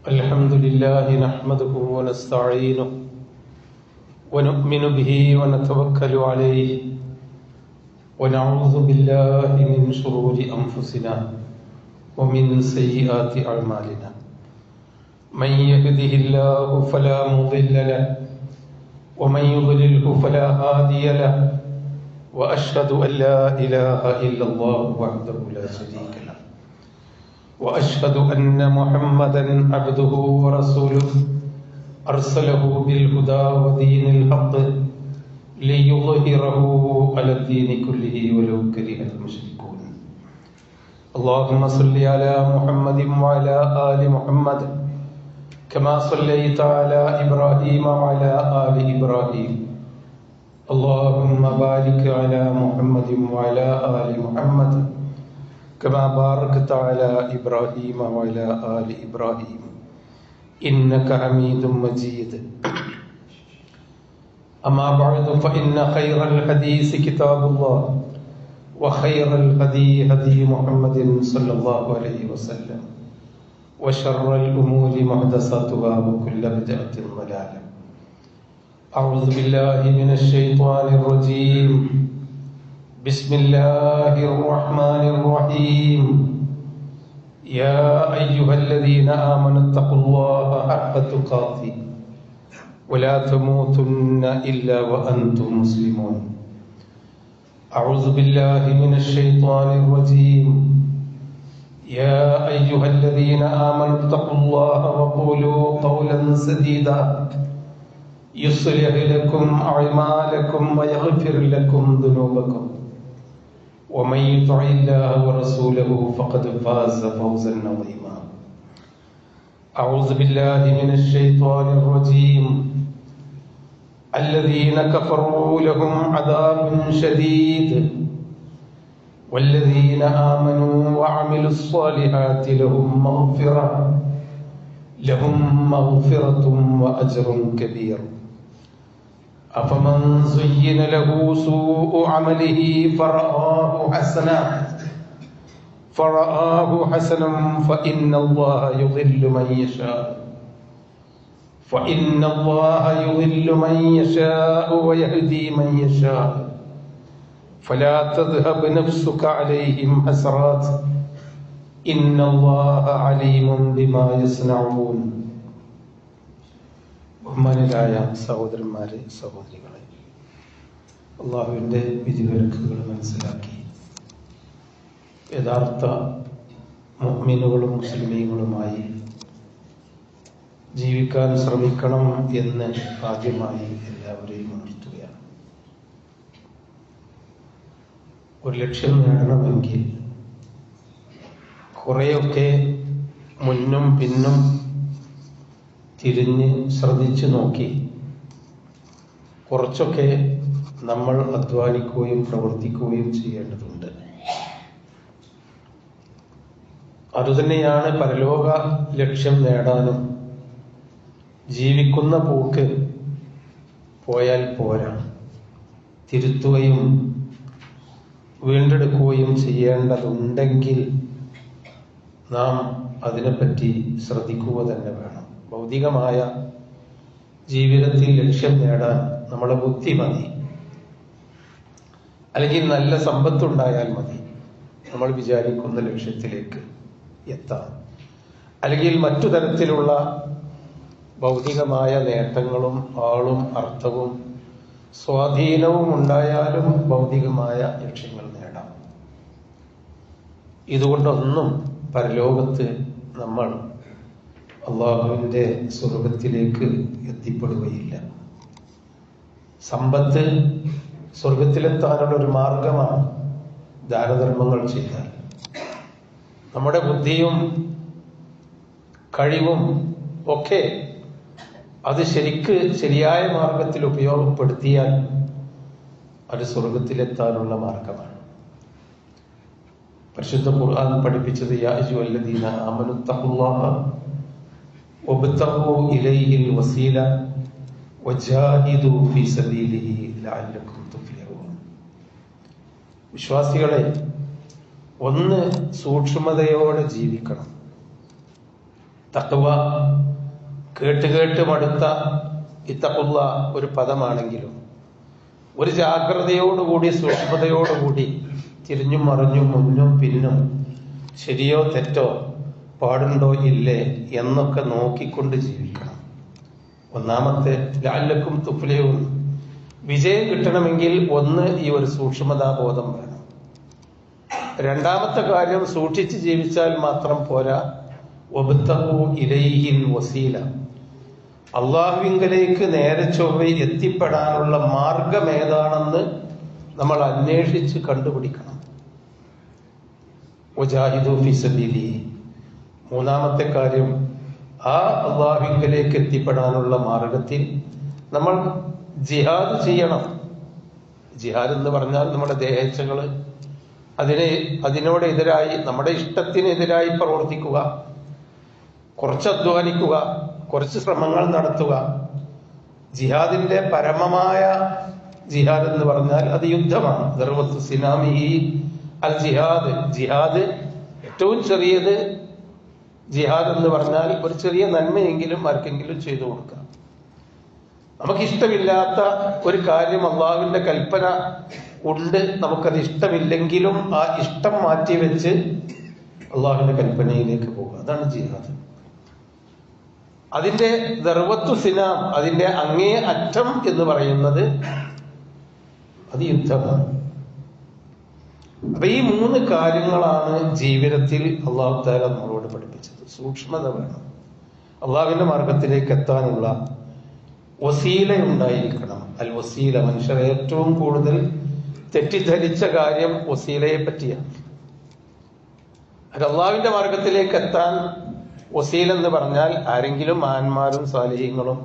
الحمد لله نحمده ونستعينه ونؤمن به ونتوكل عليه ونعوذ بالله من شرور أنفسنا ومن سيئات أعمالنا من يهده الله فلا مضل له ومن يضلله فلا هادي له وأشهد أن لا إله إلا الله وحده لا شريك له وأشهد أن محمدا عبده ورسوله أرسله بالهدى ودين الحق ليظهره على الدين كله ولو كره المشركون. اللهم صل على محمد وعلى آل محمد كما صليت على إبراهيم وعلى آل إبراهيم. اللهم بارك على محمد وعلى آل محمد كما باركت على إبراهيم وعلى آل إبراهيم إنك حميد مجيد. أما بعد فإن خير الحديث كتاب الله وخير الهدي هدي محمد صلى الله عليه وسلم وشر الأمور محدثاتها وكل بدعة ضلالة. أعوذ بالله من الشيطان الرجيم. بسم الله الرحمن الرحيم. يا أيها الذين آمنوا اتقوا الله حق تقاته ولا تموتن إلا وأنتم مسلمون. أعوذ بالله من الشيطان الرجيم. يا أيها الذين آمنوا اتقوا الله وقولوا قولا سديدا يصلح لكم أعمالكم ويغفر لكم ذنوبكم ومن يطع الله ورسوله فقد فاز فوزا عظيما. أعوذ بالله من الشيطان الرجيم. الذين كفروا لهم عذاب شديد والذين آمنوا وعملوا الصالحات لهم مغفرة وأجر كبير. أفمن زين له سوء عمله فرآه حسنا فإن الله يضل من يشاء ويهدي من يشاء فلا تذهب نفسك عليهم حسرات إن الله عليم بما يصنعون. ബഹുമാനരായ സഹോദരന്മാരെ, സഹോദരികളെ, അള്ളാഹുവിൻ്റെ വിധിവിലക്കുകൾ മനസ്സിലാക്കി യഥാർത്ഥ മുഅ്മിനുകളും മുസ്ലിമീങ്ങളുമായി ജീവിക്കാൻ ശ്രമിക്കണം എന്ന് ആദ്യമായി എല്ലാവരെയും ഉണർത്തുകയാണ്. ഒരു ലക്ഷ്യം നേടണമെങ്കിൽ കുറേയൊക്കെ മുന്നും പിന്നും തിരിഞ്ഞ് ശ്രദ്ധിച്ചു നോക്കി കുറച്ചൊക്കെ നമ്മൾ അധ്വാനിക്കുകയും പ്രവർത്തിക്കുകയും ചെയ്യേണ്ടതുണ്ട്. അതുതന്നെയാണ് പരലോക ലക്ഷ്യം നേടാനും. ജീവിക്കുന്ന പോക്ക് പോയാൽ പോരാ, തിരുത്തുകയും വീണ്ടെടുക്കുകയും ചെയ്യേണ്ടതുണ്ടെങ്കിൽ നാം അതിനെപ്പറ്റി ശ്രദ്ധിക്കുക തന്നെ വേണം. ഭൗതികമായ ജീവിതത്തിൽ ലക്ഷ്യം നേടാൻ നമ്മുടെ ബുദ്ധി മതി, അല്ലെങ്കിൽ നല്ല സമ്പത്തുണ്ടായാൽ മതി നമ്മൾ വിചാരിക്കുന്ന ലക്ഷ്യത്തിലേക്ക് എത്താൻ, അല്ലെങ്കിൽ മറ്റു തരത്തിലുള്ള ഭൗതികമായ നേട്ടങ്ങളും ആളും അർത്ഥവും സ്വാധീനവും ഉണ്ടായാലും ഭൗതികമായ ലക്ഷ്യങ്ങൾ നേടാം. ഇതുകൊണ്ടൊന്നും പരലോകത്ത് നമ്മൾ അള്ളാഹുവിൻ്റെ സ്വർഗത്തിലേക്ക് എത്തിപ്പെടുകയില്ല. സമ്പത്ത് സ്വർഗത്തിലെത്താനുള്ള ഒരു മാർഗമാണ് ദാനധർമ്മങ്ങൾ ചെയ്താൽ. നമ്മുടെ ബുദ്ധിയും കഴിവും ഒക്കെ അത് ശരിയായ മാർഗത്തിൽ ഉപയോഗപ്പെടുത്തിയാൽ അത് സ്വർഗത്തിലെത്താനുള്ള മാർഗമാണ്. പരിശുദ്ധ ഖുർആൻ പഠിപ്പിച്ചത് യാ അയ്യുഹല്ലദീന ആമനു തഖുല്ലാഹ വബ്തഗൂ ഇലൈഹിൽ വസീല വജാഹിദു ഫീ സബീലിഹി ലഅല്ലകും തുഫ്ലിഹൂൻ. വിശ്വാസികളെ, ഒന്ന് സൂക്ഷ്മതയോടെ ജീവിക്കണം. തഖ്വ കേട്ട് മടുത്ത ഇത്തഖുള്ള ഒരു പദമാണെങ്കിലും ഒരു ജാഗ്രതയോടുകൂടി സൂക്ഷ്മതയോടുകൂടി തിരിഞ്ഞും മറിഞ്ഞും മുന്നും പിന്നും ശരിയോ തെറ്റോ പാടുണ്ടോ ഇല്ലേ എന്നൊക്കെ നോക്കിക്കൊണ്ട് ജീവിക്കണം. ഒന്നാമത്തെ ലഅല്ലക്കും തുഫ്ലിഹൂൻ, വിജയം കിട്ടണമെങ്കിൽ ഒന്ന് ഈ ഒരു സൂക്ഷ്മതാബോധം വേണം. രണ്ടാമത്തെ കാര്യം, സൂക്ഷിച്ച് ജീവിച്ചാൽ മാത്രം പോരാ, വബ്തഗൂ ഇലൈഹിൽ വസീല, അള്ളാഹുവിങ്കലേക്ക് നേരെ ചൊവ്വ എത്തിപ്പെടാനുള്ള മാർഗം ഏതാണെന്ന് നമ്മൾ അന്വേഷിച്ച് കണ്ടുപിടിക്കണം. വജാഹിദു ഫീ സബീലിഹി, മൂന്നാമത്തെ കാര്യം, ആ അള്ളാഹുവിങ്കലേക്ക് എത്തിപ്പെടാനുള്ള മാർഗത്തിൽ നമ്മൾ ജിഹാദ് ചെയ്യണം. ജിഹാദ് എന്ന് പറഞ്ഞാൽ നമ്മുടെ ദേഹേച്ഛകള് അതിനോടെതിരായി, നമ്മുടെ ഇഷ്ടത്തിനെതിരായി പ്രവർത്തിക്കുക, കുറച്ച് അധ്വാനിക്കുക, കുറച്ച് ശ്രമങ്ങൾ നടത്തുക. ജിഹാദിന്റെ പരമമായ ജിഹാദ് എന്ന് പറഞ്ഞാൽ അത് യുദ്ധമാണ്. ദർവത്തു സിനാമിഹി അൽ ജിഹാദ്, ജിഹാദ് ഏറ്റവും ചെറിയത്. ജിഹാദ് എന്ന് പറഞ്ഞാൽ ഒരു ചെറിയ നന്മയെങ്കിലും ആർക്കെങ്കിലും ചെയ്തു കൊടുക്കുക. നമുക്കിഷ്ടമില്ലാത്ത ഒരു കാര്യം അള്ളാഹുവിന്റെ കൽപ്പന ഉണ്ട്, നമുക്കത് ഇഷ്ടമില്ലെങ്കിലും ആ ഇഷ്ടം മാറ്റിവെച്ച് അള്ളാഹുവിന്റെ കൽപ്പനയിലേക്ക് പോകുക, അതാണ് ജിഹാദ്. അതിന്റെ ദർവത്തു സിനാം, അതിന്റെ അങ്ങേ അറ്റം എന്ന് പറയുന്നത് അത് യുദ്ധമാണ്. അപ്പൊ ഈ മൂന്ന് കാര്യങ്ങളാണ് ജീവിതത്തിൽ അള്ളാഹു തആല നമ്മളോട് പഠിപ്പിച്ചത്. സൂക്ഷ്മത വേണം, അള്ളാഹുവിന്റെ മാർഗത്തിലേക്ക് എത്താനുള്ള വസീല ഉണ്ടായിരിക്കണം. അൽ വസീല, മനുഷ്യർ ഏറ്റവും കൂടുതൽ തെറ്റിദ്ധരിച്ച കാര്യം വസീലയെ പറ്റിയാണ്. അള്ളാഹുവിന്റെ മാർഗത്തിലേക്ക് എത്താൻ വസീല എന്ന് പറഞ്ഞാൽ ആരെങ്കിലും മഹാന്മാരും സാലിഹീങ്ങളും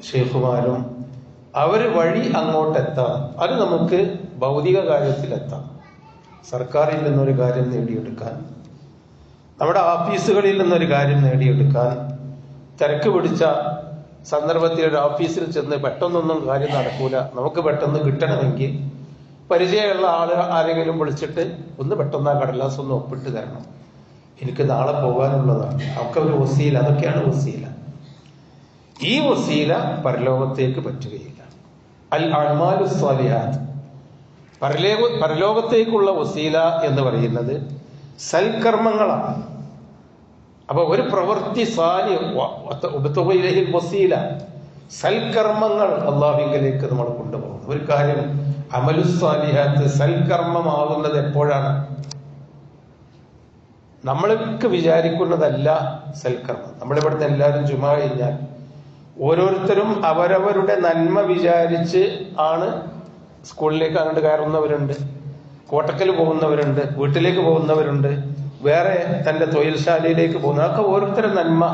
ഷെയ്ഖുമാരും അവര് വഴി അങ്ങോട്ടെത്താം. അത് നമുക്ക് ഭൗതിക കാര്യത്തിലെത്താം. സർക്കാരിൽ നിന്നൊരു കാര്യം നേടിയെടുക്കാൻ, നമ്മുടെ ഓഫീസുകളിൽ നിന്നൊരു കാര്യം നേടിയെടുക്കാൻ, തിരക്ക് പിടിച്ച സന്ദർഭത്തിൽ ഒരു ഓഫീസിൽ ചെന്ന് പെട്ടെന്നൊന്നും കാര്യം നടക്കൂല, നമുക്ക് പെട്ടെന്ന് കിട്ടണമെങ്കിൽ പരിചയമുള്ള ആരെങ്കിലും വിളിച്ചിട്ട് ഒന്ന് പെട്ടെന്ന് ആ കടലാസ് ഒന്ന് ഒപ്പിട്ട് തരണം, എനിക്ക് നാളെ പോകാനുള്ളതാണ്. ഒക്കെ ഒരു വസീല, അതൊക്കെയാണ് വസീല. ഈ വസീല പരലോകത്തേക്ക് പറ്റുകയില്ല. അൽ അഅ്മാലു സ്വാലിഹാത്ത്, പരലോകത്തേക്കുള്ള വസീല എന്ന് പറയുന്നത് സൽക്കർമ്മങ്ങളാണ്. അപ്പൊ ഒരു പ്രവൃത്തി വസീല, സൽക്കർമ്മങ്ങൾ അള്ളാഹുവിലേക്ക് നമ്മൾ കൊണ്ടുപോകും. ഒരു കാര്യം അമലുസ്വാലിഹാത്ത് സൽക്കർമ്മമാകുന്നത് എപ്പോഴാണ്? നമ്മൾക്ക് വിചാരിക്കുന്നതല്ല സൽക്കർമ്മം. നമ്മളിവിടുന്ന് എല്ലാവരും ജുമാ കഴിഞ്ഞാൽ ഓരോരുത്തരും അവരവരുടെ നന്മ വിചാരിച്ച് ആണ് സ്കൂളിലേക്ക് അങ്ങോട്ട് കയറുന്നവരുണ്ട്, കോട്ടക്കൽ പോകുന്നവരുണ്ട്, വീട്ടിലേക്ക് പോകുന്നവരുണ്ട്, വേറെ തന്റെ തൊഴിൽശാലയിലേക്ക് പോകുന്ന, അതൊക്കെ ഓരോരുത്തരുടെ നന്മ.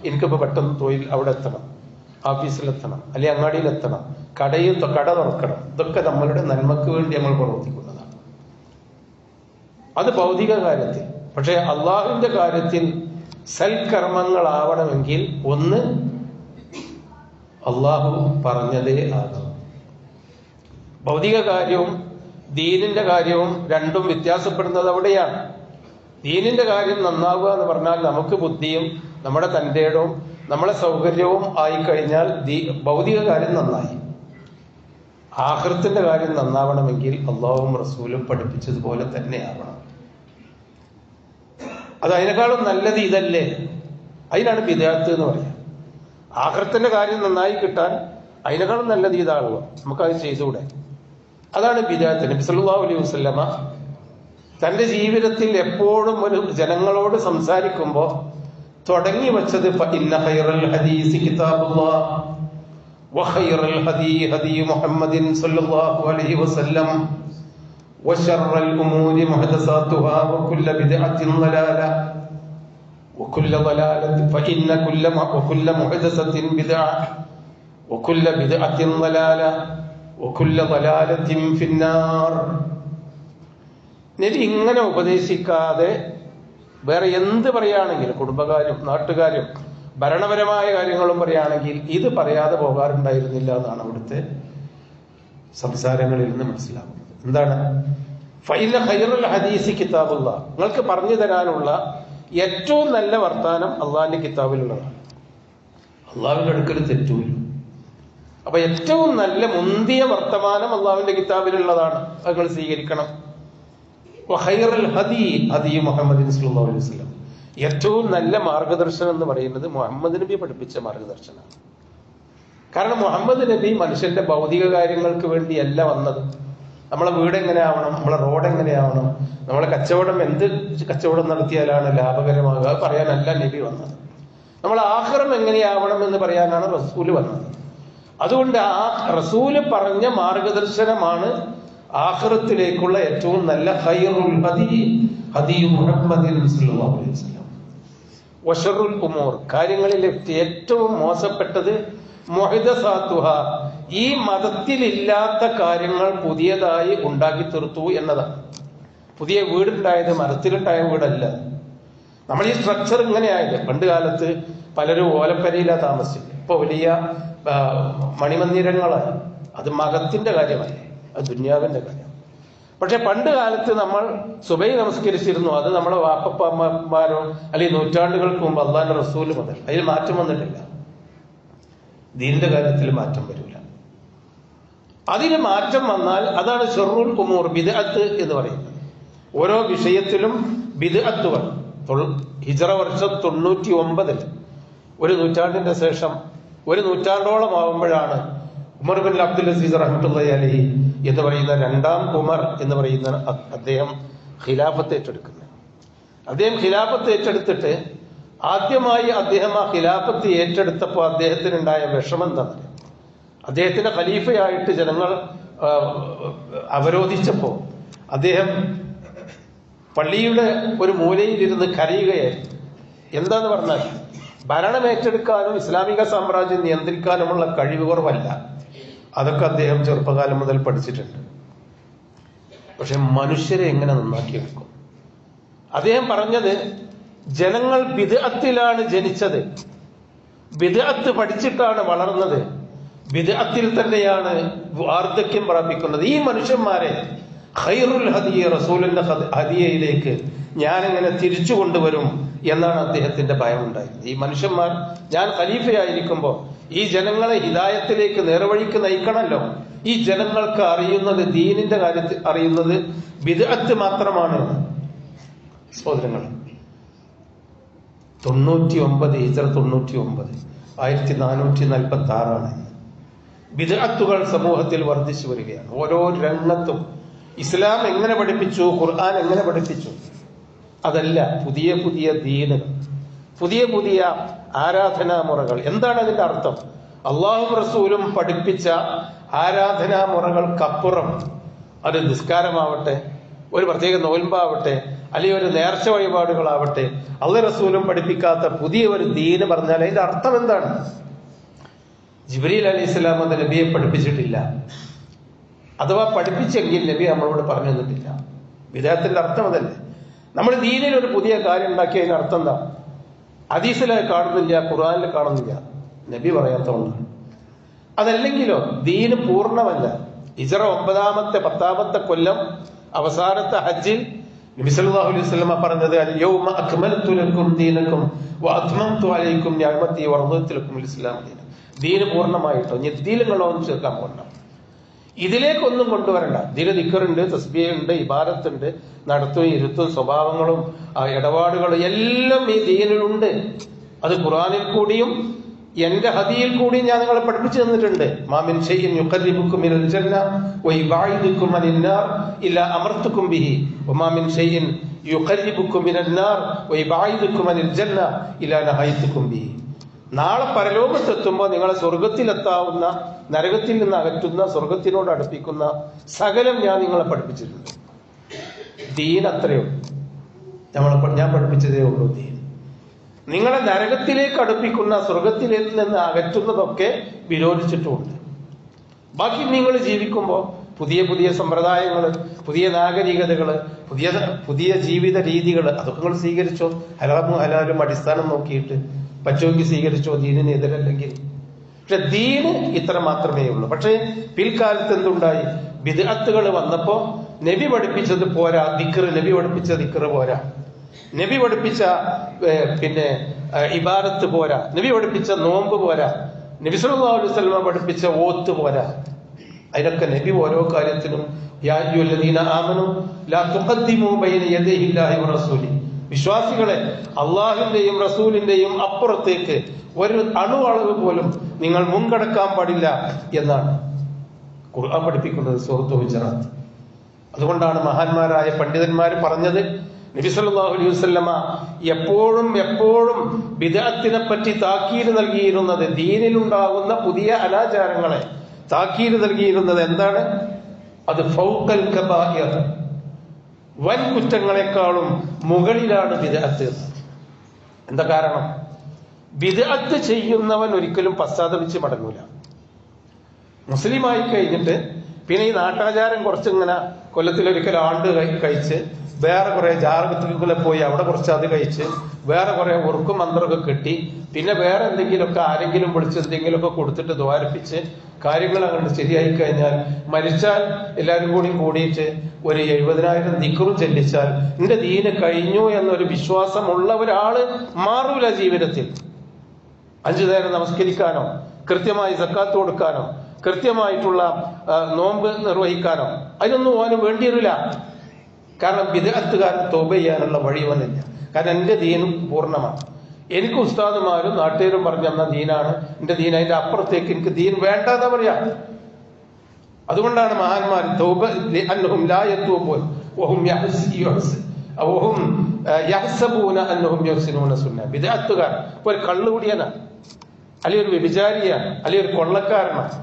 എനിക്കിപ്പോ പെട്ടെന്ന് തൊഴിൽ അവിടെ എത്തണം, ഓഫീസിലെത്തണം, അല്ലെങ്കിൽ അങ്ങാടിയിലെത്തണം, കട തുറക്കണം. ഇതൊക്കെ നമ്മളുടെ നന്മക്ക് വേണ്ടി നമ്മൾ പ്രവർത്തിക്കുന്നതാണ്. അത് ഭൗതിക കാര്യത്തിൽ. പക്ഷെ അള്ളാഹുവിന്റെ കാര്യത്തിൽ സൽക്കർമ്മങ്ങളാവണമെങ്കിൽ ഒന്ന് അള്ളാഹു പറഞ്ഞതേ ആകണം. ഭൗതിക കാര്യവും ദീനിന്റെ കാര്യവും രണ്ടും വ്യത്യാസപ്പെടുന്നത് അവിടെയാണ്. ദീനിന്റെ കാര്യം നന്നാവുക എന്ന് പറഞ്ഞാൽ നമുക്ക് ബുദ്ധിയും നമ്മുടെ തന്റേടവും നമ്മളെ സൗകര്യവും ആയിക്കഴിഞ്ഞാൽ ഭൗതിക കാര്യം നന്നായി. ആഖിറത്തിന്റെ കാര്യം നന്നാവണമെങ്കിൽ അള്ളാഹുവും റസൂലും പഠിപ്പിച്ചതുപോലെ തന്നെ ആവണം. അത് അതിനേക്കാളും നല്ലത് ഇതല്ലേ? അതിനാണ് ബിദ്അത്ത് എന്ന് പറയാം. ആഖിറത്തിന്റെ കാര്യം നന്നായി കിട്ടാൻ അതിനേക്കാളും നല്ലത് ഇതാണല്ലോ, നമുക്കത് ചെയ്തുകൂടെ? അതാണ് ബിദ്അത്ത്. നബി സല്ലല്ലാഹു അലൈഹി വസല്ലമ തന്റെ ജീവിതത്തിൽ എപ്പോഴും ഒരു ജനങ്ങളോട് സംസാരിക്കുമ്പോൾ തുടങ്ങി വെച്ചത് ഫഇന്ന ഖൈറൽ ഹദീസി കിതാബുല്ലാഹ് വഖൈറൽ ഹദീ ഹദീ മുഹമ്മദിൻ സല്ലല്ലാഹു അലൈഹി വസല്ലം വശർറൽ ഉമൂരി മുഹദസാതുഹാ വകുല്ലു ബിദ്അത്തിൻ ളലാല വകുല്ലു ളലാലത്തിൻ വകുല്ലു മുഹദസത്തിൻ ബിദ്അ വകുല്ലു ബിദ്അത്തിൻ ളലാല വകുല്ലു ളലാലത്തിൻ ഫിന്നാർ. നബി ഇങ്ങനെ ഉപദേശിക്കാതെ വേറെ എന്ത് പറയുകയാണെങ്കിലും, കുടുംബകാര്യം, നാട്ടുകാര്യം, ഭരണപരമായ കാര്യങ്ങളും പറയുകയാണെങ്കിൽ ഇത് പറയാതെ പോകാറുണ്ടായിരുന്നില്ല എന്നാണ് അവിടുത്തെ സംസാരങ്ങളിൽ നിന്ന് മനസ്സിലാകുന്നത്. എന്താണ്? ഫഇന്ന ഖൈറുൽ ഹദീസി കിതാബുല്ലാ, നിങ്ങൾക്ക് പറഞ്ഞു തരാനുള്ള ഏറ്റവും നല്ല വർത്താനം അള്ളാഹിന്റെ കിതാബിലുള്ളതാണ്. അള്ളാഹുവിന്റെ അടുക്കൽ തെറ്റൂല്ല. അപ്പൊ ഏറ്റവും നല്ല മുന്തിയ വർത്തമാനം അള്ളാഹുവിന്റെ കിതാബിലുള്ളതാണ്, അത് നിങ്ങൾ സ്വീകരിക്കണം. ഖൈറുൽ ഹദീ ഹദീ മുഹമ്മദ് സ്വല്ലല്ലാഹു അലൈഹി വസല്ലം, ഏറ്റവും നല്ല മാർഗദർശനം എന്ന് പറയുന്നത് മുഹമ്മദ് നബി പഠിപ്പിച്ച മാർഗദർശനമാണ്. കാരണം മുഹമ്മദ് നബി മനുഷ്യന്റെ ഭൗതിക കാര്യങ്ങൾക്ക് വേണ്ടിയല്ല വന്നത്. നമ്മളെ വീട് എങ്ങനെയാവണം, നമ്മളെ റോഡ് എങ്ങനെയാവണം, നമ്മളെ കച്ചവടം എന്ത് കച്ചവടം നടത്തിയാലാണ് ലാഭകരമാകുക, അത് പറയാനല്ല നബി വന്നത്. നമ്മളെ ആഖിറം എങ്ങനെയാവണം എന്ന് പറയാനാണ് റസൂല് വന്നത്. അതുകൊണ്ട് ആ റസൂല് പറഞ്ഞ മാർഗദർശനമാണ് ആഖിറത്തിലേക്കുള്ള ഏറ്റവും നല്ല ഖൈറുൽ ഹദീ ഹദീ മുഹമ്മദിൻ സ്വല്ലല്ലാഹു അലൈഹി വസല്ലം. വശറുൽ ഉമൂർ, കാര്യങ്ങളിൽ ഏറ്റവും മോശപ്പെട്ടത് മുഹ്ദസാത്തുഹാ, ഈ മതത്തിലില്ലാത്ത കാര്യങ്ങൾ പുതിയതായി ഉണ്ടാക്കി തീർത്തു എന്നതാണ്. പുതിയ വീടുണ്ടായത് മരത്തിലുണ്ടായ വീടല്ല. നമ്മൾ ഈ സ്ട്രക്ചർ ഇങ്ങനെയായത്. പണ്ട് കാലത്ത് പലരും ഓലപ്പരയിലാണ് താമസിച്ചത്, ഇപ്പൊ വലിയ മണിമന്ദിരങ്ങളായി. അത് മതത്തിന്റെ കാര്യമല്ലേ, അത് ദുന്യാവിന്റെ കാര്യം. പക്ഷെ പണ്ട് കാലത്ത് നമ്മൾ സുബൈ നമസ്കരിച്ചിരുന്നു, അത് നമ്മളെ വാപ്പമാരോ അല്ലെങ്കിൽ നൂറ്റാണ്ടുകൾക്ക് മുമ്പ് അള്ളാഹിന്റെ റസൂല് മുതൽ. അതിൽ മാറ്റം വന്നിട്ടില്ല. ദീനിന്റെ കാര്യത്തിൽ മാറ്റം വരില്ല. അതിന് മാറ്റം വന്നാൽ അതാണ് ശർറുൽ ഉമൂർ, ബിദ്അത്ത് എന്ന് പറയുന്നത്. ഓരോ വിഷയത്തിലും ബിദ്അത്ത് വന്നു. ഹിജ്റ വർഷം 99, ഒരു നൂറ്റാണ്ടിന്റെ ശേഷം, ഒരു നൂറ്റാണ്ടോളം ആവുമ്പോഴാണ് ഉമർ ബിൻ അബ്ദുൽ അസീസ് റഹ്മത്തുള്ളാഹി അലൈഹി എന്ന് പറയുന്ന രണ്ടാം ഉമർ എന്ന് പറയുന്ന അദ്ദേഹം ഖിലാഫത്ത് ഏറ്റെടുക്കുന്നത്. അദ്ദേഹം ഖിലാഫത്ത് ഏറ്റെടുത്തിട്ട് ആദ്യമായി അദ്ദേഹം ആ ഖിലാഫത്ത് ഏറ്റെടുത്തപ്പോൾ അദ്ദേഹത്തിനുണ്ടായ വിഷമം എന്താണ്? അദ്ദേഹത്തിന്റെ ഖലീഫയായിട്ട് ജനങ്ങൾ അവരോധിച്ചപ്പോൾ അദ്ദേഹം പള്ളിയുടെ ഒരു മൂലയിലിരുന്ന് കരയുകയായിരുന്നു. എന്താന്ന് പറഞ്ഞാൽ, ഭരണം ഏറ്റെടുക്കാനും ഇസ്ലാമിക സാമ്രാജ്യം നിയന്ത്രിക്കാനുമുള്ള കഴിവ് കുറവല്ല, അതൊക്കെ അദ്ദേഹം ചെറുപ്പകാലം മുതൽ പഠിച്ചിട്ടുണ്ട്. പക്ഷെ മനുഷ്യരെ എങ്ങനെ നന്നാക്കിയെടുക്കും? അദ്ദേഹം പറഞ്ഞത്, ജനങ്ങൾ ബിദ്അത്തിലാണ് ജനിച്ചത്, ബിദ്അത്ത് പഠിച്ചിട്ടാണ് വളർന്നത്, ബിദ്അത്തിൽ തന്നെയാണ് വാർദ്ധക്യം പ്രാപിക്കുന്നത്. ഈ മനുഷ്യന്മാരെ ഖൈറുൽ ഹദീ റസൂലിന്റെ ഹദിയയിലേക്ക് ഞാൻ എങ്ങനെ തിരിച്ചു കൊണ്ടുവരും എന്നാണ് അദ്ദേഹത്തിന്റെ ഭയമുണ്ടായത്. ഈ മനുഷ്യന്മാർ, ഞാൻ ഖലീഫയായിരിക്കുമ്പോൾ ഈ ജനങ്ങളെ ഹിദായത്തിലേക്ക് നേർവഴിക്ക് നയിക്കണമല്ലോ. ഈ ജനങ്ങൾക്ക് അറിയുന്നത്, ദീനിന്റെ കാര്യത്തിൽ അറിയുന്നത് ബിദ്അത്ത് മാത്രമാണ്. സഹോദരങ്ങൾ, 99 ഹിജ്റ 99 1446 ബിദ്അത്തുകൾ സമൂഹത്തിൽ വർദ്ധിച്ചു വരികയാണ്. ഓരോ രംഗത്തും ഇസ്ലാം എങ്ങനെ പഠിപ്പിച്ചു, ഖുർആൻ എങ്ങനെ പഠിപ്പിച്ചു, അതല്ല, പുതിയ പുതിയ ദീനുകൾ, പുതിയ പുതിയ ആരാധനാമുറകൾ. എന്താണ് അതിന്റെ അർത്ഥം? അള്ളാഹും റസൂലും പഠിപ്പിച്ച ആരാധനാമുറകൾക്കപ്പുറം, അത് നിസ്കാരമാവട്ടെ, ഒരു പ്രത്യേക നോൽമ്പാവട്ടെ, അല്ലെങ്കിൽ ഒരു നേർച്ച വഴിപാടുകളാവട്ടെ, അള്ളാഹു റസൂലും പഠിപ്പിക്കാത്ത പുതിയ ഒരു ദീന് പറഞ്ഞാൽ അതിന്റെ അർത്ഥം എന്താണ്? ജിബ്രീൽ അലൈഹിസ്സലാം അത് നബിയെ പഠിപ്പിച്ചിട്ടില്ല, അഥവാ പഠിപ്പിച്ചെങ്കിൽ നബി നമ്മളോട് പറഞ്ഞു തന്നിട്ടില്ല. ബിദ്അത്തിന്റെ അർത്ഥം അതല്ലേ. നമ്മൾ ദീനിൽ ഒരു പുതിയ കാര്യം ഉണ്ടാക്കി, അതിന്റെ അർത്ഥം എന്താ? ഹദീസിൽ കാണുന്നില്ല, ഖുർആനിൽ കാണുന്നില്ല, നബി പറയാത്തതുകൊണ്ടാണ്. അതല്ലെങ്കിലോ ദീന് പൂർണ്ണമല്ല. ഹിജ്റ 9-ാമത്തെ 10-ാമത്തെ കൊല്ലം അവസാനത്തെ ഹജ്ജിൽ നബി സല്ലല്ലാഹു അലൈഹി വസല്ലം പറഞ്ഞത്, അൽ-യൗമ അക്മൽതു ലക്കും ദീനക്കും വഅത്മംതു അലൈക്കും നിഅമതി വറദീതു ലക്കുമുൽ ഇസ്ലാം ദീന. ദീന് പൂർണ്ണമായിട്ടോ, ഞെത്തിയിലുകളൊന്നും ചേർക്കാൻ പോകണ്ട, ഇതിലേക്കൊന്നും കൊണ്ടുവരണ്ട. ഇതിന് ദിക്റുണ്ട്, തസ്ബീഹുണ്ട്, ഇബാദത്തുണ്ട്, നടത്തും ഇരുത്തും സ്വഭാവങ്ങളും ഇടപാടുകളും എല്ലാം ഈ ദീനിലുണ്ട്. അത് ഖുർആനിൽ കൂടിയും എന്റെ ഹദിയിൽ കൂടിയും ഞാൻ നിങ്ങളെ പഠിപ്പിച്ചു തന്നിട്ടുണ്ട്. മാമിൻ ഷൈഇൻ യുഖർരിബുക്കും മിനൽ ജന്ന വയുബഈദുക്കും അനിൻ നാർ ഇല്ലാ അമർതുക്കും ബിഹി വമാമിൻ ഷൈഇൻ യുഖർരിബുക്കും മിനൻ നാർ വയുബഈദുക്കും അനിൽ ജന്ന ഇല്ലാ നഹൈതുക്കും ബിഹി. നാളെ പരലോകത്തെത്തുമ്പോൾ നിങ്ങളെ സ്വർഗത്തിലെത്താവുന്ന, നരകത്തിൽ നിന്ന് അകറ്റുന്ന, സ്വർഗത്തിനോട് അടുപ്പിക്കുന്ന സകലം ഞാൻ നിങ്ങളെ പഠിപ്പിച്ചിട്ടുണ്ട്. ദീൻ അത്രയോ ഞാൻ പഠിപ്പിച്ചതേ ഉള്ളൂ. ദീൻ നിങ്ങളെ നരകത്തിലേക്ക് അടുപ്പിക്കുന്ന, സ്വർഗത്തിലേക്ക് നിന്ന് അകറ്റുന്നതൊക്കെ വിരോധിച്ചിട്ടുമുണ്ട്. ബാക്കി നിങ്ങൾ ജീവിക്കുമ്പോൾ പുതിയ പുതിയ സമ്പ്രദായങ്ങൾ, പുതിയ നാഗരികതകള്, പുതിയ ജീവിത രീതികൾ, അതൊക്കെ നിങ്ങൾ സ്വീകരിച്ചോ. ഹലാലും ഹലാലും അടിസ്ഥാനം നോക്കിയിട്ട് പറ്റുമെങ്കിൽ സ്വീകരിച്ചോ, ദീനിന് എതിരല്ലെങ്കിൽ. പക്ഷെ ദീന് ഇത്ര മാത്രമേ ഉള്ളൂ. പക്ഷെ പിൽക്കാലത്ത് എന്തുണ്ടായി? ബിദ്അത്തുകൾ വന്നപ്പോ നബി പഠിപ്പിച്ചത് പോരാ. ദിക്ർ, നബി പഠിപ്പിച്ച ദിക്ർ പോരാ. നബി പഠിപ്പിച്ച പിന്നെ ഇബാദത്ത് പോരാ. നബി പഠിപ്പിച്ച നോമ്പ് പോരാ. നബി സല്ലല്ലാഹു അലൈഹി വസല്ലം പഠിപ്പിച്ച ഓത്ത് പോരാ. അതിനൊക്കെ നബി ഓരോ കാര്യത്തിനും യാ അയ്യുഹല്ലദീന ആമനൂ ലാ തുഖദ്ദിമൂ ബൈന യദൈഹില്ലാഹി വറസൂലിഹി, വിശ്വാസികളെ അള്ളാഹുവിന്റെയും റസൂലിന്റെയും അപ്പുറത്തേക്ക് ഒരു അണുവളവ് പോലും നിങ്ങൾ മുൻകടക്കാൻ പാടില്ല എന്നാണ് ഖുർആൻ പഠിപ്പിക്കുന്നത് സൂറത്തുൽ ഹുജറാത്ത്. അതുകൊണ്ടാണ് മഹാന്മാരായ പണ്ഡിതന്മാർ പറഞ്ഞത്, നബി സല്ലല്ലാഹു അലൈഹി വസല്ലമ എപ്പോഴും ബിദ്അത്തിനെ പറ്റി താക്കീത് നൽകിയിരുന്നത്, ദീനിലുണ്ടാകുന്ന പുതിയ അനാചാരങ്ങളെ താക്കീത് നൽകിയിരുന്നത് എന്താണ്? അത് ഫൗഖൽ കബായിർ, വൻ കുറ്റങ്ങളെക്കാളും മുകളിലാണ് ബിദ്അത്ത്. എന്താ കാരണം? ബിദ്അത്ത് ചെയ്യുന്നവൻ ഒരിക്കലും പശ്ചാത്തപിച്ച് മടങ്ങൂല. മുസ്ലിമായി കഴിഞ്ഞിട്ട് പിന്നെ ഈ നാട്ടാചാരം കുറച്ചിങ്ങനെ കൊല്ലത്തിലൊരിക്കൽ ആണ്ട് കഴിച്ച് വേറെ കുറെ ജാറകത്തിലെ പോയി അവിടെ കുറച്ച് അത് കഴിച്ച് വേറെ കുറെ ഉറുക്കും മന്ത്രമൊക്കെ കെട്ടി പിന്നെ വേറെ എന്തെങ്കിലുമൊക്കെ ആരെങ്കിലും വിളിച്ച് എന്തെങ്കിലുമൊക്കെ കൊടുത്തിട്ട് ദ്വാരിപ്പിച്ച് കാര്യങ്ങൾ അങ്ങോട്ട് ശരിയായി കഴിഞ്ഞാൽ മരിച്ചാൽ എല്ലാവരും കൂടിയിട്ട് ഒരു 70,000 ദിക്റും ചെല്ലിച്ചാൽ എന്റെ ദീന് കഴിഞ്ഞു എന്നൊരു വിശ്വാസമുള്ള ഒരാള് മാറൂല ജീവിതത്തിൽ. 5 നേരം നമസ്കരിക്കാനോ കൃത്യമായി സക്കാത്ത് കൊടുക്കാനോ കൃത്യമായിട്ടുള്ള നോമ്പ് നിർവഹിക്കാനോ അതിനൊന്നും ഓന് വേണ്ടിയില്ല. കാരണം ബിദ്അത്തുകാരൻ തൗബ ചെയ്യാനുള്ള വഴി വന്നില്ല. കാരണം എന്റെ ദീനും പൂർണ്ണമാണ്. എനിക്ക് ഉസ്താദുമാരും നാട്ടുകാരും പറഞ്ഞു തന്ന ദീനാണ് എന്റെ ദീൻ. അതിന്റെ അപ്പുറത്തേക്ക് എനിക്ക് ദീൻ വേണ്ടെന്നാ പറയാ. അതുകൊണ്ടാണ് മഹാന്മാർ തൗബ അന്നഹും ലാ യതൂബൂൻ വഹും യഹ്സബൂന അന്നഹും യുഹ്സിനൂന സുന്ന. ബിദ്അത്തുകാരൻ ഒരു കള്ളുകുടിയനാണ്, അല്ലെങ്കിൽ ഒരു വ്യഭിചാരിയാണ്, അല്ലെങ്കിൽ ഒരു കൊള്ളക്കാരനാണ്.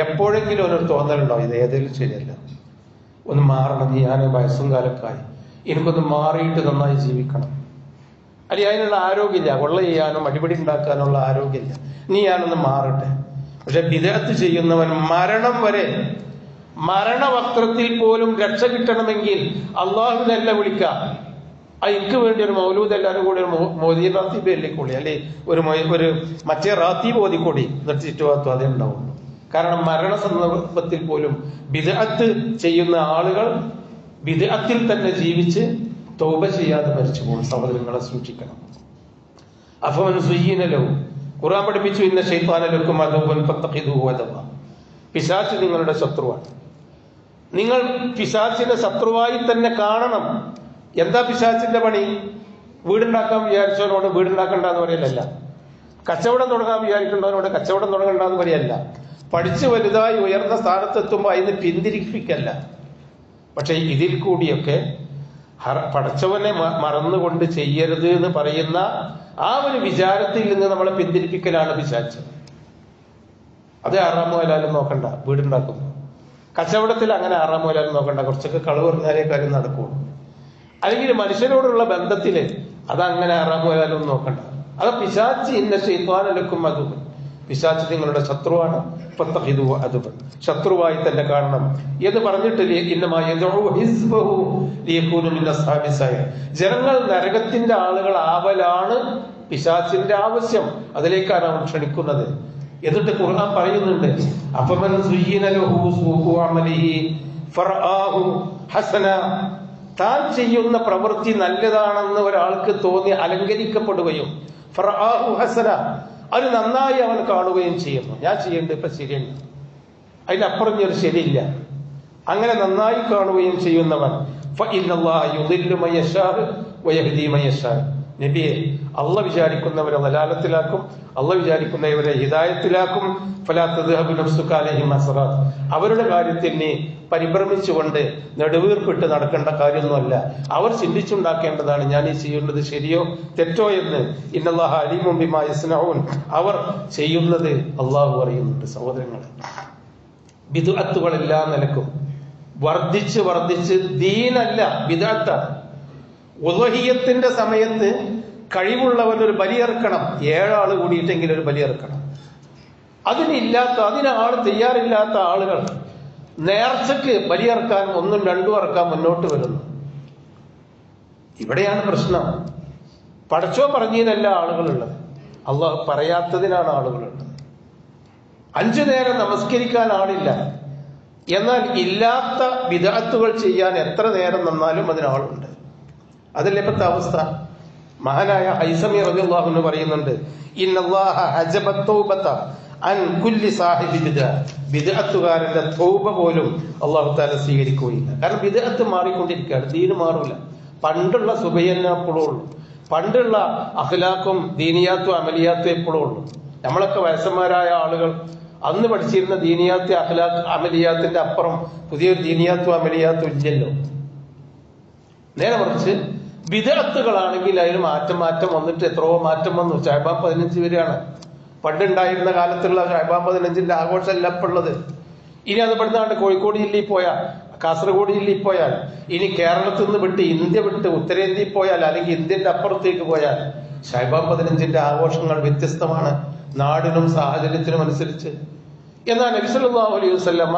എപ്പോഴെങ്കിലും ഒരു തോന്നലുണ്ടാവും ഇത് ഏതെങ്കിലും ശരിയല്ല, ഒന്ന് മാറണം, ഞാൻ വയസ്സും കാലക്കായി, എനിക്കൊന്ന് മാറിയിട്ട് നന്നായി ജീവിക്കണം. അല്ലെങ്കിൽ അതിനുള്ള ആരോഗ്യമില്ല, കൊള്ള ചെയ്യാനും അടിപിടി ഉണ്ടാക്കാനുള്ള ആരോഗ്യമില്ല, നീ ഞാനൊന്ന് മാറട്ടെ. പക്ഷെ ബിദ്അത്ത് ചെയ്യുന്നവൻ മരണം വരെ, മരണവക്ത്രത്തിൽ പോലും രക്ഷ കിട്ടണമെങ്കിൽ അള്ളാഹുവിനല്ല വിളിക്കുക. എനിക്ക് വേണ്ടി ഒരു മൗലൂദ് എല്ലാവരും കൂടി ഒരു മോദി റാത്തീബ് അല്ലിക്കൂടി, അല്ലെ ഒരു മറ്റേ റാത്തീബ് ഓതിക്കൂടി നിർത്തിയിട്ടുവാത്തു അതേ ഉണ്ടാവുള്ളൂ. കാരണം മരണ സന്ദർഭത്തിൽ പോലും ബിദ്അത്ത് ചെയ്യുന്ന ആളുകൾ ബിദ്അത്തിൽ തന്നെ ജീവിച്ച് തൗബ ചെയ്യാതെ മരിച്ചു പോകും. സഹോദരങ്ങളെ സൂക്ഷിക്കണം. അഫമൻ സുയ്യിന ലഹു, ഖുർആൻ പഠിപ്പിച്ചു, ഇന്ന ശൈത്താന ലക്കും അദുവ്വൻ ഫത്തഖിദൂഹു അദവ്വ. പിശാച് നിങ്ങളുടെ ശത്രുവാണ്. നിങ്ങൾ പിശാചിനെ ശത്രുവായി തന്നെ കാണണം. എന്താ പിശാചിന്റെ പണി? വീടുണ്ടാക്കാൻ വിചാരിച്ചവനോട് വീടുണ്ടാക്കണ്ടെന്ന് പറയലല്ല, കച്ചവടം തുടങ്ങാൻ വിചാരിക്കേണ്ടവനോട് കച്ചവടം തുടങ്ങണ്ടെന്ന് പറയല്ല, പഠിച്ചു വലുതായി ഉയർന്ന സ്ഥാനത്തെത്തുമ്പോൾ അതിന് പിന്തിരിപ്പിക്കല്ല. പക്ഷെ ഇതിൽ കൂടിയൊക്കെ പടച്ചവനെ മറന്നുകൊണ്ട് ചെയ്യരുത് എന്ന് പറയുന്ന ആ ഒരു വിചാരത്തിൽ നിന്ന് നമ്മളെ പിന്തിരിപ്പിക്കലാണ് പിശാച്. അത് ആറാമോ ഹലാലും നോക്കണ്ട, വീടുണ്ടാക്കുന്നു. കച്ചവടത്തിൽ അങ്ങനെ ആറാമോ ഹലാലും നോക്കണ്ട, കുറച്ചൊക്കെ കളവ് പറഞ്ഞാലേ കാര്യം നടക്കുള്ളൂ. അല്ലെങ്കിൽ മനുഷ്യരോടുള്ള ബന്ധത്തില് അതങ്ങനെ ആറാമോ ഹലാലും നോക്കണ്ട. അത് പിശാച് ഇന്ന ശൈത്വാന ലക്കും അദുവ്വൻ, പിശാച് നിങ്ങളുടെ ശത്രുവാണ്. ഫത്തഖിദൂഹു അദുവ്വൻ, ശത്രുവായി തന്നെ കാണണം എന്ന് പറഞ്ഞിട്ടില്ലേ. ഇന്നമാ യദ്ഉ ഹിസ്ബഹു ലിയകൂനു മിൻ അസ്ഹാബിസ് സഈർ. ജനങ്ങൾ നരകത്തിന്റെ ആളുകൾ ആവലാണ് പിശാചിന്റെ ആവശ്യം, അതിലേക്കാണ് അവൻ ക്ഷണിക്കുന്നത്. എന്നിട്ട് ഖുർആൻ പറയുന്നുണ്ട്, അഫമൻ സുയ്യിന ലഹു സൂഉ അമലിഹി ഫറആഹു ഹസന. താൻ ചെയ്യുന്ന പ്രവൃത്തി നല്ലതാണെന്ന് ഒരാൾക്ക് തോന്നി അലങ്കരിക്കപ്പെടുകയും ഫറആഹു ഹസന, അത് നന്നായി അവൻ കാണുകയും ചെയ്യുന്നു. ഞാൻ ചെയ്യേണ്ടത് ഇപ്പൊ ശരിയല്ല, അതിനപ്പുറം ഒരു ശരിയില്ല, അങ്ങനെ നന്നായി കാണുകയും ചെയ്യുന്നവൻ ഫഇന്നല്ലാഹ യുദില്ലു മൻ യശാഉ വയഹ്ദി മൻ യശാഉ. നബിയെ, അള്ള വിചാരിക്കുന്നവരെ ദലാലത്തിലാക്കും, അള്ള വിചാരിക്കുന്നവരെ ഹിദായത്തിലാക്കും. ഫലാ തദ്ഹബു നഫ്സുക അലൈഹിം ഹസറാത്ത്. അവരുടെ കാര്യത്തിൽ നീ പരിഭ്രമിച്ചുകൊണ്ട് നെടുവീർപ്പിട്ട് നടക്കേണ്ട കാര്യമൊന്നുമല്ല. അവർ ചിന്തിച്ചുണ്ടാക്കേണ്ടതാണ് ഞാൻ ഈ ചെയ്യുന്നത് ശരിയോ തെറ്റോ എന്ന്. ഇന്നല്ലാഹ അലീമും ബിമാ യസ്നഊൻ. അവർ ചെയ്യുന്നത് അള്ളാഹു അറിയുന്നുണ്ട്. സഹോദരങ്ങളെ, ബിദ്അത്തുകൾ എല്ലാ നിലക്കും വർദ്ധിച്ച് ദീനല്ല ബിദ്അത്താണ്. ഉദ്ഹിയ്യത്തിന്റെ സമയത്ത് കഴിവുള്ളവൻ ഒരു ബലിയെറുക്കണം, 7 ആള് കൂടിയിട്ടെങ്കിലും ഒരു ബലിയെറുക്കണം. അതിന് ആൾ തയ്യാറില്ലാത്ത ആളുകൾ നേർച്ചക്ക് ബലിയെറുക്കാൻ 1ഉം 2ഉം ഇറക്കാൻ മുന്നോട്ട് വരുന്നു. ഇവിടെയാണ് പ്രശ്നം. പടച്ചോ പറഞ്ഞതിനല്ല ആളുകളുള്ളത്, അള്ളാഹു പറയാത്തതിനാണ് ആളുകളുള്ളത്. 5 നേരം നമസ്കരിക്കാൻ ആളില്ല, എന്നാൽ ഇല്ലാത്ത ബിദ്അത്തുകൾ ചെയ്യാൻ എത്ര നേരം നിന്നാലും അതിനാളുണ്ട്. അതല്ലേ ഇപ്പോഴത്തെ അവസ്ഥ. മഹാനായ ഹൈസമി റളിയല്ലാഹു അൻഹു പറയുന്നുണ്ട്, ഇന്നല്ലാഹ ഹജബ തൗബത അൻ കുല്ലി സാഹിബി ബിദ്അ. ബിദ്അത്തുകാരന്റെ തൗബ പോലും അല്ലാഹു തആല സ്വീകരിക്കുകയില്ല. കാരണം ബിദ്അത്ത് മാറിക്കൊണ്ടിരിക്കുകയാണ്, ദീന് മാറൂല. പണ്ടുള്ള സുബൈയന്നെ എപ്പോഴും ഉള്ളൂ, പണ്ടുള്ള അഖ്ലാഖും ദീനിയാത്തും അമലിയാത്തും എപ്പോഴും ഉള്ളൂ. നമ്മളൊക്കെ വയസ്സന്മാരായ ആളുകൾ അന്ന് പഠിച്ചിരുന്ന ദീനിയാത്ത് അഖ്ലാഖ് അമലിയാത്തിന്റെ അപ്പുറം പുതിയൊരു ദീനിയാത്തും അമലിയാത്തും ഇല്ലല്ലോ. നേരെ മറിച്ച് ബിദ്അത്തുകളാണെങ്കിൽ അതിന് മാറ്റം വന്നിട്ട് എത്രയോ മാറ്റം വന്നു. ശഅബാൻ 15 വരെയാണ് പണ്ടുണ്ടായിരുന്ന കാലത്തുള്ള ശഅബാൻ 15ന്റെ ആഘോഷമല്ല ഇപ്പൊ ഉള്ളത്. ഇനി അത് പെടുന്നാണ്ട് കോഴിക്കോട് ജില്ലയിൽ പോയാൽ, കാസർഗോഡ് ജില്ലയിൽ പോയാൽ, ഇനി കേരളത്തിൽ നിന്ന് വിട്ട് ഇന്ത്യ വിട്ട് ഉത്തരേന്ത്യയിൽ പോയാൽ, അല്ലെങ്കിൽ ഇന്ത്യന്റെ അപ്പുറത്തേക്ക് പോയാൽ ശഅബാൻ 15ന്റെ ആഘോഷങ്ങൾ വ്യത്യസ്തമാണ്, നാടിനും സാഹചര്യത്തിനും അനുസരിച്ച്. എന്നാൽ നബി സല്ലല്ലാഹു അലൈഹി വസല്ലമ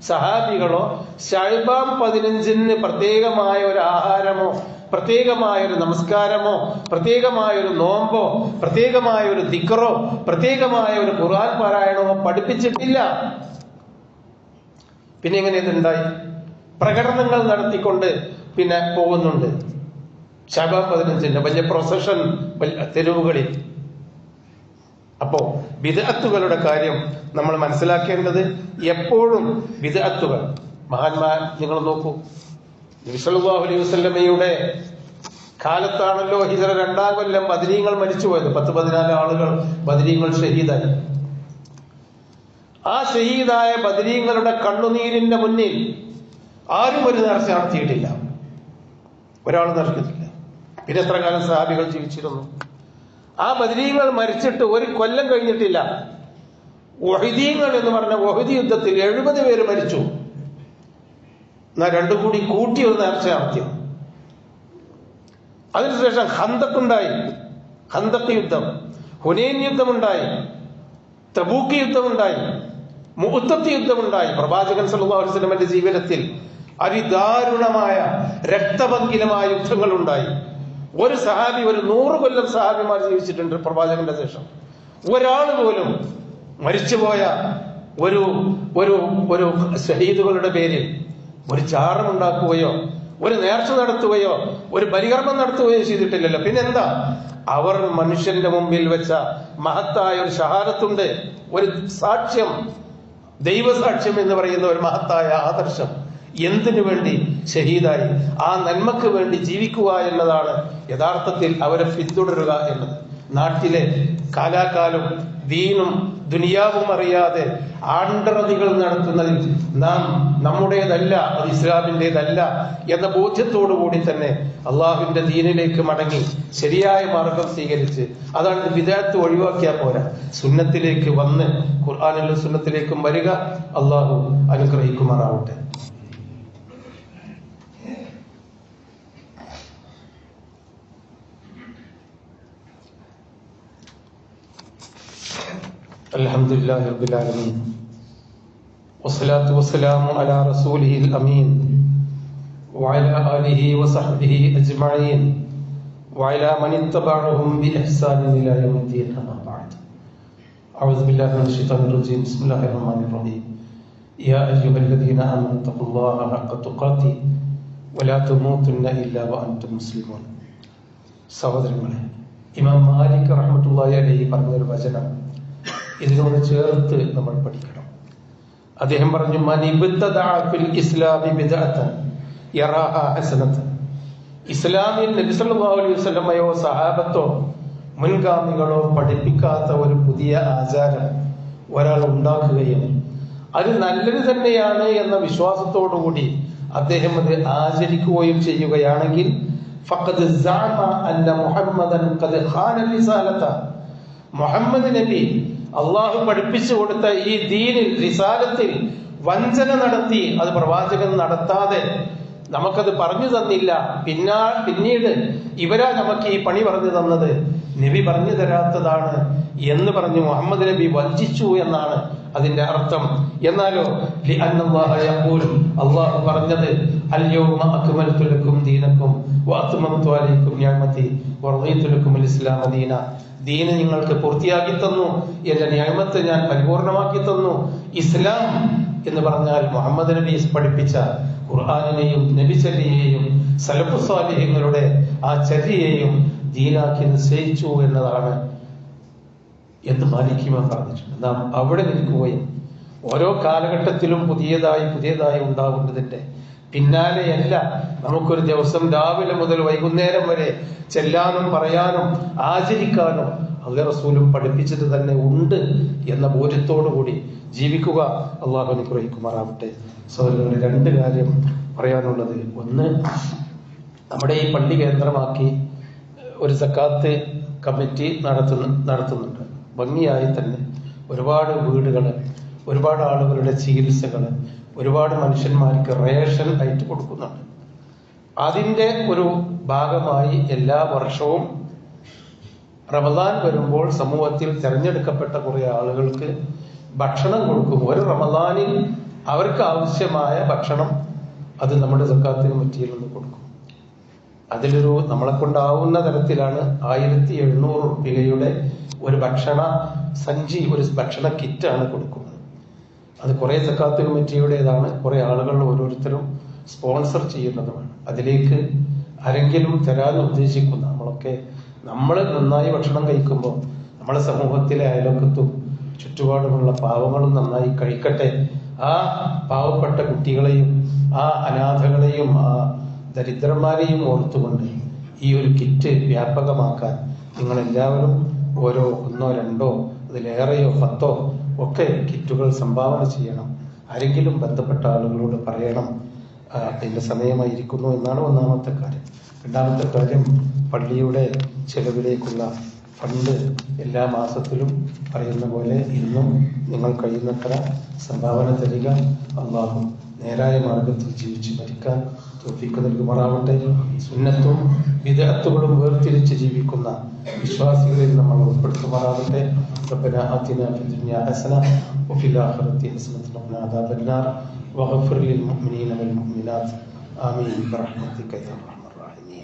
സഹാബികളോ ശഅബാൻ 15ന് പ്രത്യേകമായ ഒരു ആഹാരമോ പ്രത്യേകമായ ഒരു നമസ്കാരമോ പ്രത്യേകമായ ഒരു നോമ്പോ പ്രത്യേകമായ ഒരു ദിക്റോ പ്രത്യേകമായ ഒരു ഖുർആൻ പാരായണമോ പഠിപ്പിച്ചിട്ടില്ല. പിന്നെ എങ്ങനെ ഇതുണ്ടായി? പ്രകടനങ്ങൾ നടത്തിക്കൊണ്ട് പിന്നെ പോകുന്നുണ്ട്. ശഅബാൻ 15ന് വലിയ പ്രൊസഷൻ തെരുവുകളിൽ. അപ്പോ ബിദ്അത്തുകളുടെ കാര്യം നമ്മൾ മനസ്സിലാക്കേണ്ടത്, എപ്പോഴും ബിദ്അത്തുകൾ മഹാന്മാർ നിങ്ങൾ നോക്കൂ, നബി സല്ലല്ലാഹു അലൈഹി വസല്ലമയുടെ കാലത്താണല്ലോ ഹിജ്റ 2-ാം കൊല്ലം ബദരീങ്ങൾ മരിച്ചുപോയത്. 10-14 ആളുകൾ ബദരീങ്ങൾ ഷഹീദായി. ആ ഷഹീദായ ബദരീങ്ങളുടെ കണ്ണുനീരിന്റെ മുന്നിൽ ആരും ഒരു നേർച്ച നടത്തിയിട്ടില്ല, ഒരാൾ നടത്തിയിട്ടില്ല. പിന്നെ എത്ര കാലം സഹാബികൾ ജീവിച്ചിരുന്നു? ആ ബദരീങ്ങൾ മരിച്ചിട്ട് 1 കൊല്ലം കഴിഞ്ഞിട്ടില്ല. ഉഹദീങ്ങൾ എന്ന് പറഞ്ഞ ഉഹദ് യുദ്ധത്തിൽ 70 പേര് മരിച്ചു. എന്നാ രണ്ടും കൂടി കൂട്ടി ഒരു നേർച്ച നടത്തി. അതിനുശേഷം ഖന്തഖുണ്ടായി, ഖന്തഖ് യുദ്ധം, ഹുനൈൻ യുദ്ധമുണ്ടായി, തബൂക്ക് യുദ്ധമുണ്ടായി, മുഅത്തത്ത് യുദ്ധമുണ്ടായി. പ്രവാചകൻ സല്ലല്ലാഹു അലൈഹി വസല്ലമയുടെ ജീവിതത്തിൽ അതിദാരുണമായ രക്തപങ്കിലമായ യുദ്ധങ്ങൾ ഉണ്ടായി. ഒരു സഹാബി, ഒരു 100 കൊല്ലം സഹാബിമാർ ജീവിച്ചിട്ടുണ്ട് പ്രവാചകന്റെ ശേഷം. ഒരാൾ പോലും മരിച്ചുപോയ ഒരു ഒരു ഒരു ഷഹീദുകളുടെ പേരിൽ ഒരു ചാരമുണ്ടാക്കുകയോ ഒരു നേർച്ച നടത്തുകയോ ഒരു ബലികർമ്മം നടത്തുകയോ ചെയ്തിട്ടില്ലല്ലോ. പിന്നെന്താ? അവർ മനുഷ്യന്റെ മുമ്പിൽ വെച്ച മഹത്തായ ഒരു ഷഹാദത്തുണ്ട്, ഒരു സാക്ഷ്യം, ദൈവസാക്ഷ്യം എന്ന് പറയുന്ന ഒരു മഹത്തായ ആദർശം. എന്തിനു വേണ്ടി ഷഹീദായി? ആ നന്മക്ക് വേണ്ടി ജീവിക്കുക എന്നതാണ് യഥാർത്ഥത്തിൽ അവരെ പിന്തുടരുക എന്നത്. നാട്ടിലെ കാലാകാലം ദീനും ദുനിയാവും അറിയാതെ ആണ്ടറതികൾ നടത്തുന്നതിൽ നാം നമ്മുടേതല്ല, അത് ഇസ്ലാമിൻ്റെതല്ല എന്ന ബോധ്യത്തോടു കൂടി തന്നെ അള്ളാഹുവിന്റെ ദീനിലേക്ക് മടങ്ങി ശരിയായ മാർഗം സ്വീകരിച്ച്, അതാണ് ബിദ്അത്ത് ഒഴിവാക്കിയാൽ പോരാ, സുന്നത്തിലേക്ക് വന്ന് ഖുർആനിലും സുന്നത്തിലേക്കും വരിക. അള്ളാഹു അനുഗ്രഹിക്കുമാറാവട്ടെ. അൽഹംദുലില്ലാഹി റബ്ബിൽ ആലമീൻ വസ്സലാത്തു വസ്സലാമു അലാ റസൂലിഹിൽ അമീൻ വഅലാ ആലിഹി വസഹ്ബിഹി അജ്മഈൻ വഅലാ മൻ ഇത്തബഅഹും ബിഇഹ്സാനിൻ ഇലാ യൗമിദ്ദീൻ. അമ്മാ ബഅദ്. അഊദു ബില്ലാഹി മിനശ് ശൈത്വാനിർ റജീം. ബിസ്മില്ലാഹിർ റഹ്മാനിർ റഹീം. യാ അയ്യുഹല്ലദീന ആമനൂ തഖുല്ലാഹ ഹഖ്ക തുഖാതി വലാ തമൂതുന്ന ഇല്ലാ വഅൻതും മുസ്ലിമൂൻ. സഹോദരങ്ങളെ, ഇമാം മാലിക് റഹ്മത്തുള്ളാഹി അലൈഹി പറഞ്ഞൊരു വചനം ഇതിനോട് ചേർത്ത് നമ്മൾ പഠിക്കണം. അദ്ദേഹം പറഞ്ഞു, ഇസ്ലാമിൽ നബി സല്ലല്ലാഹു അലൈഹി വസല്ലമയോ സഹാബത്തോ മുൻഗാമികളോ പഠിപ്പിക്കാത്ത ഒരു പുതിയ ആചാരം ഒരാൾ ഉണ്ടാക്കുകയും അത് നല്ലത് തന്നെയാണ് എന്ന വിശ്വാസത്തോടുകൂടി അദ്ദേഹം അത് ആചരിക്കുകയും ചെയ്യുകയാണെങ്കിൽ ഫഖദ് സഅമ അന്ന മുഹമ്മദൻ ഖദ് ഖാന റിസാലത. മുഹമ്മദ് നബി അള്ളാഹു പഠിപ്പിച്ചു കൊടുത്ത ഈ ദീനിൽ, റിസാലത്തിൽ വഞ്ചന നടത്തി. അത് പ്രവാചകൻ നടത്താതെ നമുക്കത് പറഞ്ഞു തന്നില്ല. പിന്നീട് ഇവരാ നമുക്ക് ഈ പണി പറഞ്ഞു തന്നത്, നബി പറഞ്ഞു തരാത്തതാണ് എന്ന് പറഞ്ഞ് മുഹമ്മദ് നബി വഞ്ചിച്ചു എന്നാണ് അതിന്റെ അർത്ഥം. എന്നാലോ അള്ളാഹു പറഞ്ഞത് അൽയൗമ അക്മൽതു ലക്കും ദീനക്കും വഅത്മംതു അലൈക്കും നിഅമതി വറദീതു ലക്കുമുൽ ഇസ്ലാമ ദീന. ദീന് നിങ്ങൾക്ക് പൂർത്തിയാക്കി തന്നു, എന്റെ നിഅമത്ത് ഞാൻ പരിപൂർണമാക്കി തന്നു, ഇസ്ലാം എന്ന് പറഞ്ഞാൽ മുഹമ്മദ് നബി പഠിപ്പിച്ച ഖുർആനിനെയും നബിചര്യയെയും സലഫു സ്വാലിഹീങ്ങളുടെ ആ ചര്യയെയും ദീനാക്കി നിശ്ചയിച്ചു എന്നതാണ് എന്ന് മാലിക് ഇമാം പറഞ്ഞിട്ടുണ്ട്. നാം അവിടെ നിൽക്കുകയും ഓരോ കാലഘട്ടത്തിലും പുതിയതായി ഉണ്ടാകുന്നതിന്റെ പിന്നാലെയല്ല നമുക്കൊരു ദിവസം രാവിലെ മുതൽ വൈകുന്നേരം വരെ ചെല്ലാനും പറയാനും ആചരിക്കാനും അല്ലാഹു റസൂലും പഠിപ്പിച്ചത് തന്നെ ഉണ്ട് എന്ന ബോധ്യത്തോടുകൂടി ജീവിക്കുക. അള്ളാഹു അനുഗ്രഹിക്കുമാറാവട്ടെ. സഹോദരങ്ങളെ, രണ്ട് കാര്യം പറയാനുള്ളത്. ഒന്ന്, നമ്മുടെ ഈ പള്ളി കേന്ദ്രമാക്കി ഒരു സക്കാത്ത് കമ്മിറ്റി നടത്തുന്നുണ്ട്. ഭംഗിയായി തന്നെ ഒരുപാട് വീടുകള്, ഒരുപാട് ആളുകളുടെ ചികിത്സകള്, ഒരുപാട് മനുഷ്യന്മാർക്ക് റേഷൻ ആയിട്ട് കൊടുക്കുന്നുണ്ട്. അതിന്റെ ഒരു ഭാഗമായി എല്ലാ വർഷവും റമദാൻ വരുമ്പോൾ സമൂഹത്തിൽ തെരഞ്ഞെടുക്കപ്പെട്ട കുറെ ആളുകൾക്ക് ഭക്ഷണം കൊടുക്കും. ഒരു റമദാനിൽ അവർക്ക് ആവശ്യമായ ഭക്ഷണം അത് നമ്മുടെ സക്കാത്ത് കമ്മിറ്റിയിൽ നിന്ന് കൊടുക്കും. അതിലൊരു നമ്മളെ കൊണ്ടാവുന്ന തരത്തിലാണ് 1700 രൂപയുടെ ഒരു ഭക്ഷണ സഞ്ചി, ഒരു ഭക്ഷണ കിറ്റാണ് കൊടുക്കുന്നത്. അത് കുറെ സക്കാത്ത് കമ്മിറ്റിയുടേതാണ്, കുറെ ആളുകൾ ഓരോരുത്തരും സ്പോൺസർ ചെയ്യുന്നതുമാണ്. അതിലേക്ക് ആരെങ്കിലും തരാൻ ഉദ്ദേശിക്കുന്ന നമ്മൾ നന്നായി ഭക്ഷണം കഴിക്കുമ്പോൾ നമ്മുടെ സമൂഹത്തിലെ അയൽവക്കത്തും ചുറ്റുപാടുമുള്ള പാവങ്ങളും നന്നായി കഴിക്കട്ടെ. ആ പാവപ്പെട്ട കുട്ടികളെയും ആ അനാഥകളെയും ആ ദരിദ്രന്മാരെയും ഓർത്തുകൊണ്ട് ഈ ഒരു കിറ്റ് വ്യാപകമാക്കാൻ നിങ്ങളെല്ലാവരും ഓരോ 1, 2 അതിലേറെയോ 10 ഒക്കെ കിറ്റുകൾ സംഭാവന ചെയ്യണം. ആരെങ്കിലും ബന്ധപ്പെട്ട ആളുകളോട് പറയണം. അതിന്റെ സമയമായിരിക്കുന്നു എന്നാണ് ഒന്നാമത്തെ കാര്യം. രണ്ടാമത്തെ കാര്യം, പള്ളിയുടെ ചെലവിലേക്കുള്ള ഫണ്ട് എല്ലാ മാസത്തിലും പറയുന്ന പോലെ ഇന്നും നിങ്ങൾ കഴിയുന്നത്ര സംഭാവന തരിക. അള്ളാഹു നേരായ മാർഗത്തിൽ ജീവിച്ച് മരിക്കാൻ തൗഫീഖ് നൽകുമാറാവട്ടെ. സുന്നത്തും ബിദ്അത്തുകളും വേർതിരിച്ച് ജീവിക്കുന്ന വിശ്വാസികളിൽ നമ്മൾ ഉൾപ്പെടുത്തുമാറാവട്ടെ. ربنا آتنا في الدنيا حسنة وفي الآخرة حسنة وقنا عذاب النار واغفر للمؤمنين والمؤمنات آمين برحمتك يا رب.